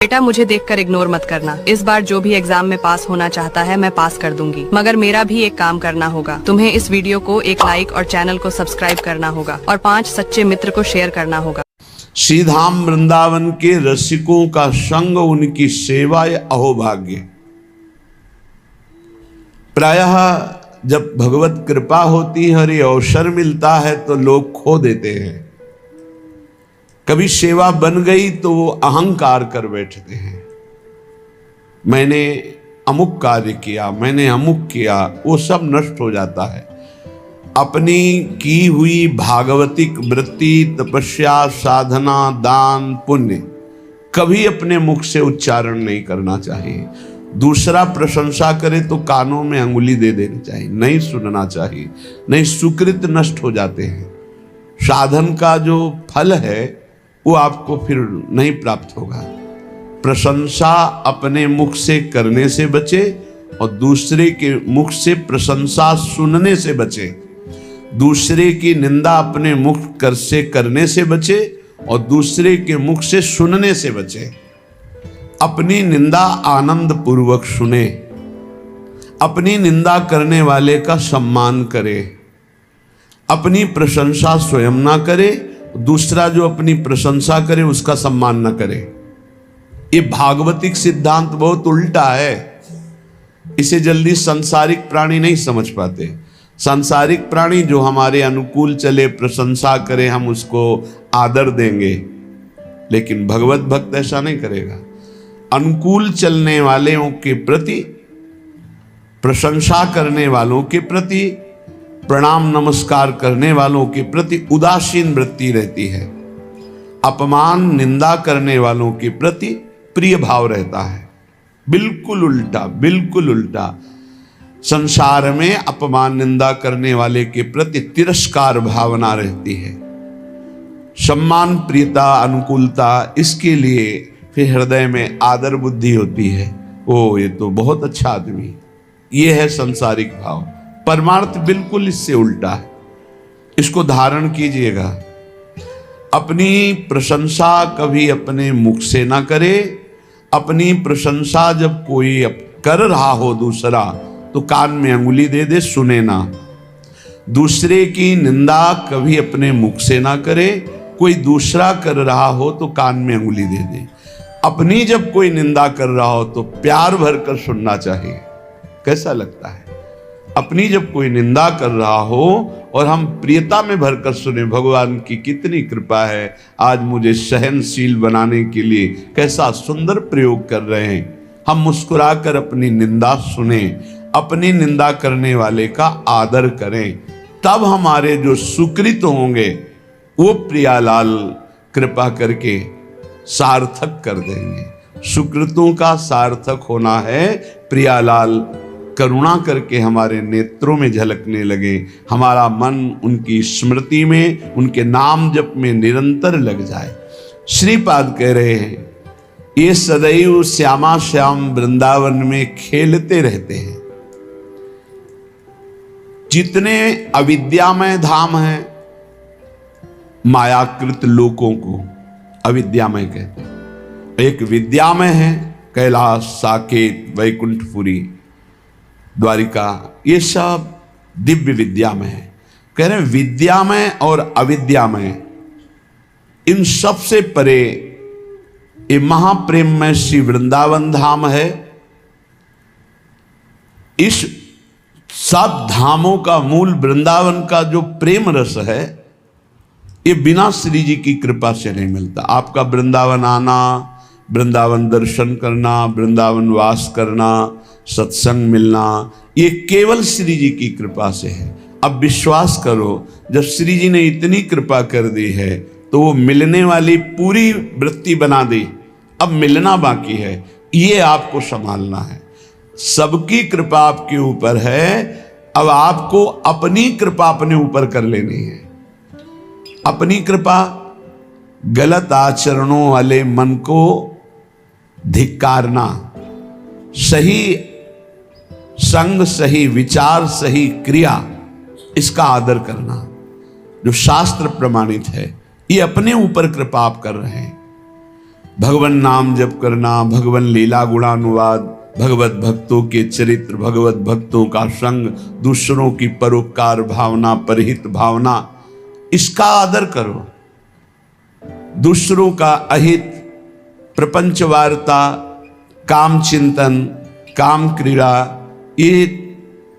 बेटा मुझे देखकर इग्नोर मत करना। इस बार जो भी एग्जाम में पास होना चाहता है मैं पास कर दूंगी, मगर मेरा भी एक काम करना होगा। तुम्हें इस वीडियो को एक लाइक और चैनल को सब्सक्राइब करना होगा और 5 सच्चे मित्र को शेयर करना होगा। श्री धाम वृंदावन के रसिकों का संग, उनकी सेवा या अहोभाग्य। प्रायः जब भगवत कृपा होती है और ये अवसर मिलता है तो लोग खो देते हैं। कभी सेवा बन गई तो वो अहंकार कर बैठते हैं, मैंने अमुक कार्य किया, मैंने अमुक किया, वो सब नष्ट हो जाता है। अपनी की हुई भागवतिक वृत्ति, तपस्या, साधना, दान, पुण्य कभी अपने मुख से उच्चारण नहीं करना चाहिए। दूसरा प्रशंसा करे तो कानों में अंगुली दे देनी चाहिए, नहीं सुनना चाहिए, नहीं सुकृत नष्ट हो जाते हैं। साधन का जो फल है वो आपको फिर नहीं प्राप्त होगा। प्रशंसा अपने मुख से करने से बचे और दूसरे के मुख से प्रशंसा सुनने से बचे। दूसरे की निंदा अपने मुख कर से करने से बचे और दूसरे के मुख से सुनने से बचे। अपनी निंदा आनंद पूर्वक सुने, अपनी निंदा करने वाले का सम्मान करे, अपनी प्रशंसा स्वयं ना करे, दूसरा जो अपनी प्रशंसा करे उसका सम्मान न करे। ये भागवतिक सिद्धांत बहुत उल्टा है, इसे जल्दी सांसारिक प्राणी नहीं समझ पाते। सांसारिक प्राणी जो हमारे अनुकूल चले, प्रशंसा करे, हम उसको आदर देंगे, लेकिन भगवत भक्त ऐसा नहीं करेगा। अनुकूल चलने वालों के प्रति, प्रशंसा करने वालों के प्रति, प्रणाम नमस्कार करने वालों के प्रति उदासीन वृत्ति रहती है। अपमान निंदा करने वालों के प्रति प्रिय भाव रहता है। बिल्कुल उल्टा, बिल्कुल उल्टा। संसार में अपमान निंदा करने वाले के प्रति तिरस्कार भावना रहती है। सम्मान, प्रियता, अनुकूलता, इसके लिए फिर हृदय में आदर बुद्धि होती है। ओ ये तो बहुत अच्छा आदमी, ये है संसारिक भाव। परमार्थ बिल्कुल इससे उल्टा है, इसको धारण कीजिएगा। अपनी प्रशंसा कभी अपने मुख से ना करे। अपनी प्रशंसा जब कोई कर रहा हो दूसरा तो कान में अंगुली दे दे, सुने ना। दूसरे की निंदा कभी अपने मुख से ना करे। कोई दूसरा कर रहा हो तो कान में अंगुली दे दे। अपनी जब कोई निंदा कर रहा हो तो प्यार भरकर सुनना चाहिए। कैसा लगता है? अपनी जब कोई निंदा कर रहा हो और हम प्रियता में भरकर सुने, भगवान की कितनी कृपा है, आज मुझे सहनशील बनाने के लिए कैसा सुंदर प्रयोग कर रहे हैं। हम मुस्कुराकर अपनी निंदा सुने, अपनी निंदा करने वाले का आदर करें, तब हमारे जो सुकृत होंगे वो प्रियालाल कृपा करके सार्थक कर देंगे। सुकृतों का सार्थक होना है प्रियालाल करुणा करके हमारे नेत्रों में झलकने लगे, हमारा मन उनकी स्मृति में, उनके नाम जप में निरंतर लग जाए। श्रीपाद कह रहे हैं ये सदैव श्यामा श्याम वृंदावन में खेलते रहते हैं। जितने अविद्यामय धाम हैं, मायाकृत लोकों को अविद्यामय कहते हैं। एक विद्यामय है कैलाश, साकेत, वैकुंठपुरी, द्वारिका, ये सब दिव्य विद्या में है। कह रहे हैं विद्यामय और अविद्यामय, इन सब से परे ये महाप्रेममय श्री वृंदावन धाम है। इस सब धामों का मूल वृंदावन का जो प्रेम रस है, ये बिना श्री जी की कृपा से नहीं मिलता। आपका वृंदावन आना, वृंदावन दर्शन करना, वृंदावन वास करना, सत्संग मिलना, ये केवल श्री जी की कृपा से है। अब विश्वास करो, जब श्री जी ने इतनी कृपा कर दी है तो वो मिलने वाली पूरी वृत्ति बना दी, अब मिलना बाकी है, ये आपको संभालना है। सबकी कृपा आपके ऊपर है, अब आपको अपनी कृपा अपने ऊपर कर लेनी है। अपनी कृपा गलत आचरणों वाले मन को धिक्कारना, सही संग, सही विचार, सही क्रिया, इसका आदर करना जो शास्त्र प्रमाणित है, ये अपने ऊपर कृपा आप कर रहे हैं। भगवान नाम जप करना, भगवान लीला गुणानुवाद, भगवत भक्तों के चरित्र, भगवत भक्तों का संग, दूसरों की परोपकार भावना, परहित भावना, इसका आदर करो। दूसरों का अहित, प्रपंच वार्ता, काम चिंतन, काम क्रीड़ा, ये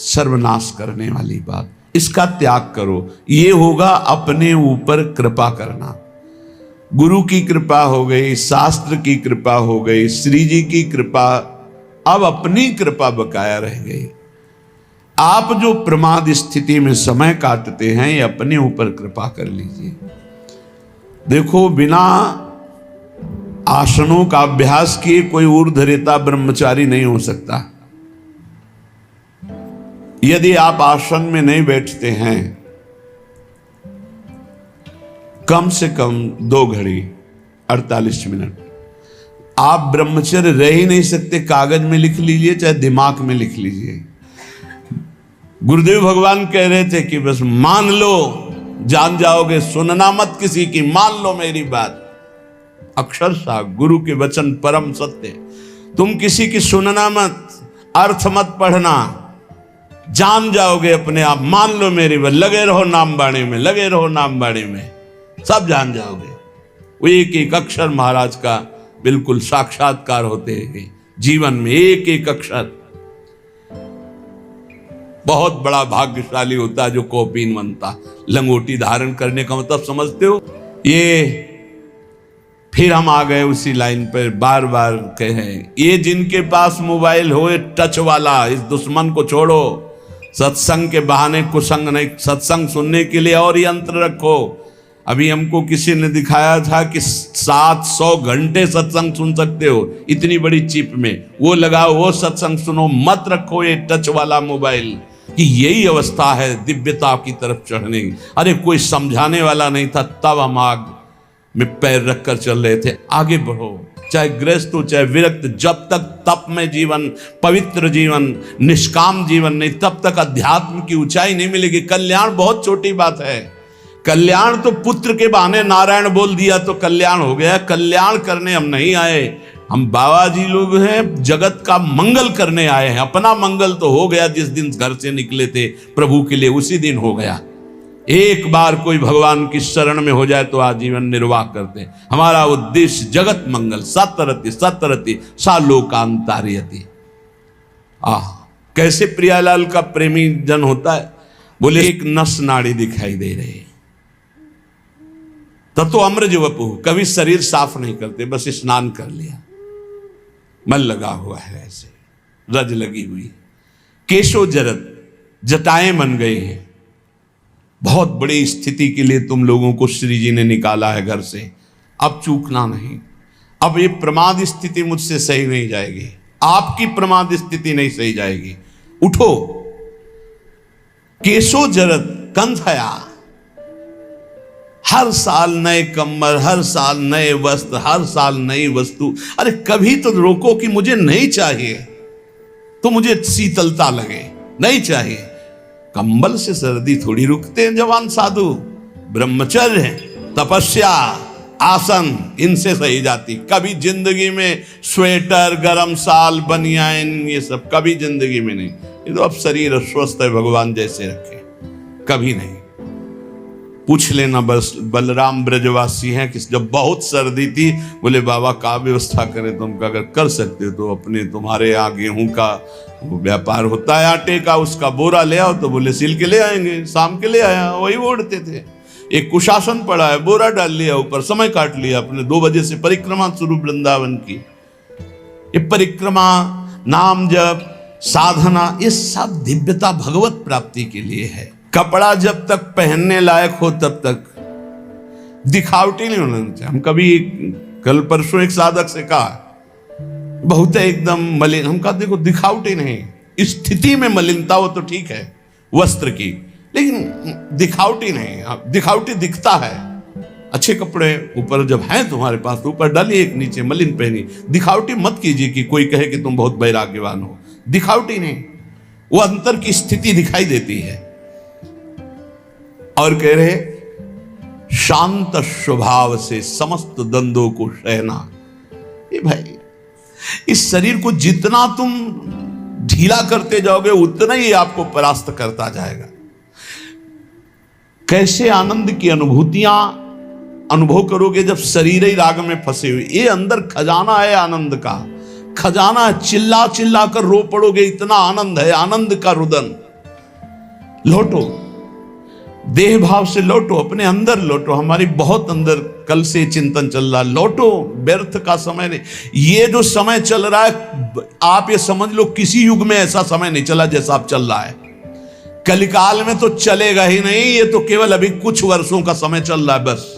सर्वनाश करने वाली बात, इसका त्याग करो। ये होगा अपने ऊपर कृपा करना। गुरु की कृपा हो गई, शास्त्र की कृपा हो गई, श्री जी की कृपा, अब अपनी कृपा बकाया रह गई। आप जो प्रमाद स्थिति में समय काटते हैं, ये अपने ऊपर कृपा कर लीजिए। देखो, बिना आसनों का अभ्यास किए कोई ऊर्ध्वरेता ब्रह्मचारी नहीं हो सकता। यदि आप आसन में नहीं बैठते हैं कम से कम 2 घड़ी 48 मिनट, आप ब्रह्मचर्य रह ही नहीं सकते। कागज में लिख लीजिए चाहे दिमाग में लिख लीजिए। गुरुदेव भगवान कह रहे थे कि बस मान लो, जान जाओगे, सुनना मत किसी की, मान लो मेरी बात। अक्षरशः गुरु के वचन परम सत्य। तुम किसी की सुनना मत, अर्थ मत पढ़ना, जान जाओगे अपने आप। मान लो मेरी बात, लगे रहो नाम बाणी में, लगे रहो नाम बाणी में, सब जान जाओगे। वो एक एक अक्षर महाराज का बिल्कुल साक्षात्कार होते हैं जीवन में, एक एक अक्षर। बहुत बड़ा भाग्यशाली होता है जो कौपीन बनता। लंगोटी धारण करने का मतलब समझते हो? ये फिर हम आ गए उसी लाइन पर, बार बार कहे, ये जिनके पास मोबाइल हो, टच वाला, इस दुश्मन को छोड़ो। सत्संग के बहाने कुसंग नहीं, सत्संग सुनने के लिए और यंत्र रखो। अभी हमको किसी ने दिखाया था कि 700 घंटे सत्संग सुन सकते हो इतनी बड़ी चिप में, वो लगाओ, वो सत्संग सुनो, मत रखो ये टच वाला मोबाइल। कि यही अवस्था है दिव्यता की तरफ चढ़ने की। अरे कोई समझाने वाला नहीं था, तब हम आग में पैर रखकर चल रहे थे। आगे बढ़ो, चाहे गृहस्थ हो चाहे विरक्त, जब तक तप में जीवन, पवित्र जीवन, निष्काम जीवन नहीं, तब तक अध्यात्म की ऊंचाई नहीं मिलेगी। कल्याण बहुत छोटी बात है। कल्याण तो पुत्र के बहाने नारायण बोल दिया तो कल्याण हो गया। कल्याण करने हम नहीं आए, हम बाबा जी लोग हैं, जगत का मंगल करने आए हैं। अपना मंगल तो हो गया, जिस दिन घर से निकले थे प्रभु के लिए उसी दिन हो गया। एक बार कोई भगवान की शरण में हो जाए तो आजीवन निर्वाह करते। हमारा उद्देश्य जगत मंगल, सतरति सतरति सालोकांतारियति। कैसे प्रियालाल का प्रेमी जन होता है? बोले एक नस नाड़ी दिखाई दे रही, तब तो अमृज वपु, कभी शरीर साफ नहीं करते, बस स्नान कर लिया, मन लगा हुआ है, ऐसे रज लगी हुई, केशो जरत, जटाएं बन गए हैं। बहुत बड़ी स्थिति के लिए तुम लोगों को श्री जी ने निकाला है घर से। अब चूकना नहीं। अब ये प्रमाद स्थिति मुझसे सही नहीं जाएगी, आपकी प्रमाद स्थिति नहीं सही जाएगी। उठो, केशो जरत कंथया, हर साल नए कम्बल, हर साल नए वस्त्र, हर साल नई वस्तु। अरे कभी तो रोको कि मुझे नहीं चाहिए, तो मुझे शीतलता लगे, नहीं चाहिए। कंबल से सर्दी थोड़ी रुकते हैं जवान साधु। ब्रह्मचर्य, तपस्या, आसन, इनसे सही जाती। कभी जिंदगी में स्वेटर, गरम साल, बनियान, ये सब कभी जिंदगी में नहीं। ये तो अब शरीर स्वस्थ है, भगवान जैसे रखे, कभी नहीं। पूछ लेना, बस बलराम ब्रजवासी हैं कि जब बहुत सर्दी थी, बोले बाबा का व्यवस्था करें, तुम अगर कर सकते हो तो अपने, तुम्हारे यहाँ गेहूं का व्यापार होता है, आटे का, उसका बोरा ले आओ। तो बोले सिल के ले आएंगे। शाम के ले आया, वही ओढ़ते थे। एक कुशासन पड़ा है, बोरा डाल लिया ऊपर, समय काट लिया अपने। 2 बजे से परिक्रमा शुरू वृंदावन की। ये परिक्रमा, नाम जप, साधना, ये सब दिव्यता भगवत प्राप्ति के लिए है। कपड़ा जब तक पहनने लायक हो तब तक दिखावटी नहीं होना चाहिए। हम कभी कल परसों एक साधक से कहा, बहुत है एकदम मलिन, हम कहा देखो दिखावटी नहीं, स्थिति में मलिनता हो तो ठीक है वस्त्र की, लेकिन दिखावटी नहीं। दिखावटी दिखता है, अच्छे कपड़े ऊपर जब हैं तुम्हारे पास तो ऊपर डालिए, एक नीचे मलिन पहनी। दिखावटी मत कीजिए कि कोई कहे कि तुम बहुत वैराग्यवान हो। दिखावटी नहीं, वो अंतर की स्थिति दिखाई देती है। और कह रहे शांत स्वभाव से समस्त द्वंद्वों को सहना, ये भाई, इस शरीर को जितना तुम ढीला करते जाओगे उतना ही आपको परास्त करता जाएगा। कैसे आनंद की अनुभूतियां अनुभव करोगे जब शरीर ही राग में फंसे हुए। ये अंदर खजाना है आनंद का, खजाना है। चिल्ला चिल्ला कर रो पड़ोगे, इतना आनंद है, आनंद का रुदन। लौटो, देह भाव से लौटो, अपने अंदर लौटो। हमारी बहुत अंदर कल से चिंतन चल रहा है, लौटो, व्यर्थ का समय नहीं। ये जो समय चल रहा है, आप ये समझ लो किसी युग में ऐसा समय नहीं चला जैसा आप चल रहा है। कलिकाल में तो चलेगा ही नहीं, ये तो केवल अभी कुछ वर्षों का समय चल रहा है बस।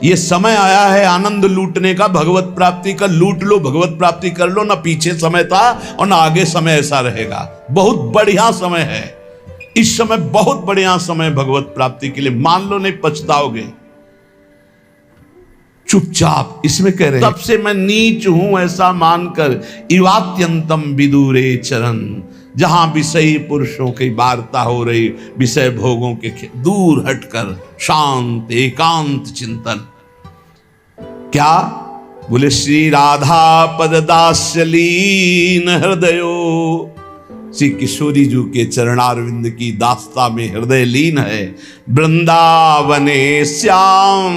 ये समय आया है आनंद लूटने का, भगवत प्राप्ति का। लूट लो, भगवत प्राप्ति कर लो। ना पीछे समय था और ना आगे समय ऐसा रहेगा। बहुत बढ़िया समय है इस समय, बहुत बढ़िया समय भगवत प्राप्ति के लिए। मान लो, नहीं पछताओगे। चुपचाप इसमें कह रहे हैं, तब से मैं नीच हूं ऐसा मानकर इवात्यंतम विदुरे चरण। जहां विषयी पुरुषों की वार्ता हो रही, विषय भोगों के दूर हटकर शांत एकांत चिंतन। क्या बोले? श्री राधा पद दास्यलीन हृदयो। श्री किशोरी जी के चरणारविंद की दास्ता में हृदय लीन है। वृंदावने श्याम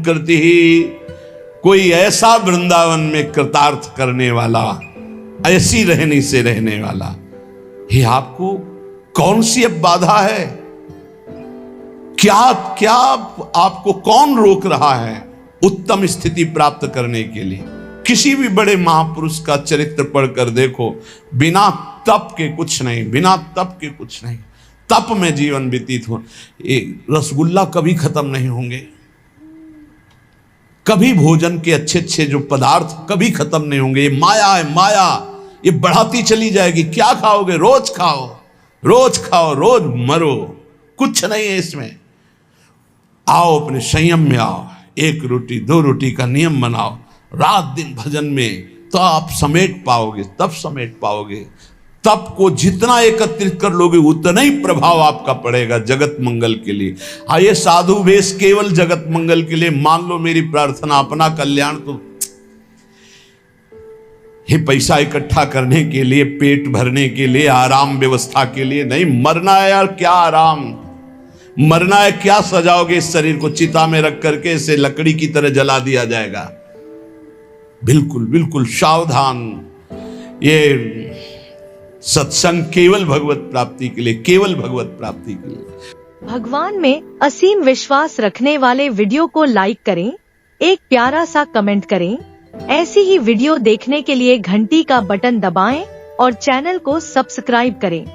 कृति, कोई ऐसा वृंदावन में कृतार्थ करने वाला, ऐसी रहनी से रहने वाला। ये आपको कौन सी अब बाधा है? क्या क्या आपको कौन रोक रहा है उत्तम स्थिति प्राप्त करने के लिए? किसी भी बड़े महापुरुष का चरित्र पढ़कर देखो, बिना तप के कुछ नहीं, बिना तप के कुछ नहीं। तप में जीवन व्यतीत हो। ये रसगुल्ला कभी खत्म नहीं होंगे, कभी भोजन के अच्छे अच्छे जो पदार्थ कभी खत्म नहीं होंगे। ये माया है, माया, ये बढ़ाती चली जाएगी। क्या खाओगे? रोज खाओ, रोज खाओ, रोज मरो, कुछ नहीं है इसमें। आओ अपने संयम में आओ, 1 रोटी 2 रोटी का नियम बनाओ, रात दिन भजन में, तो आप समेट पाओगे, तब समेट पाओगे। तप को जितना एकत्रित कर लोगे उतना ही प्रभाव आपका पड़ेगा जगत मंगल के लिए। हाँ, ये साधु वेश केवल जगत मंगल के लिए। मान लो मेरी प्रार्थना, अपना कल्याण तो ये पैसा इकट्ठा करने के लिए, पेट भरने के लिए, आराम व्यवस्था के लिए नहीं। मरना है यार, क्या आराम, मरना है। क्या सजाओगे इस शरीर को? चिता में रख करके इसे लकड़ी की तरह जला दिया जाएगा। बिल्कुल बिल्कुल सावधान। ये सत्संग केवल भगवत प्राप्ति के लिए, केवल भगवत प्राप्ति के लिए। भगवान में असीम विश्वास रखने वाले वीडियो को लाइक करें, एक प्यारा सा कमेंट करें। ऐसी ही वीडियो देखने के लिए घंटी का बटन दबाएं और चैनल को सब्सक्राइब करें।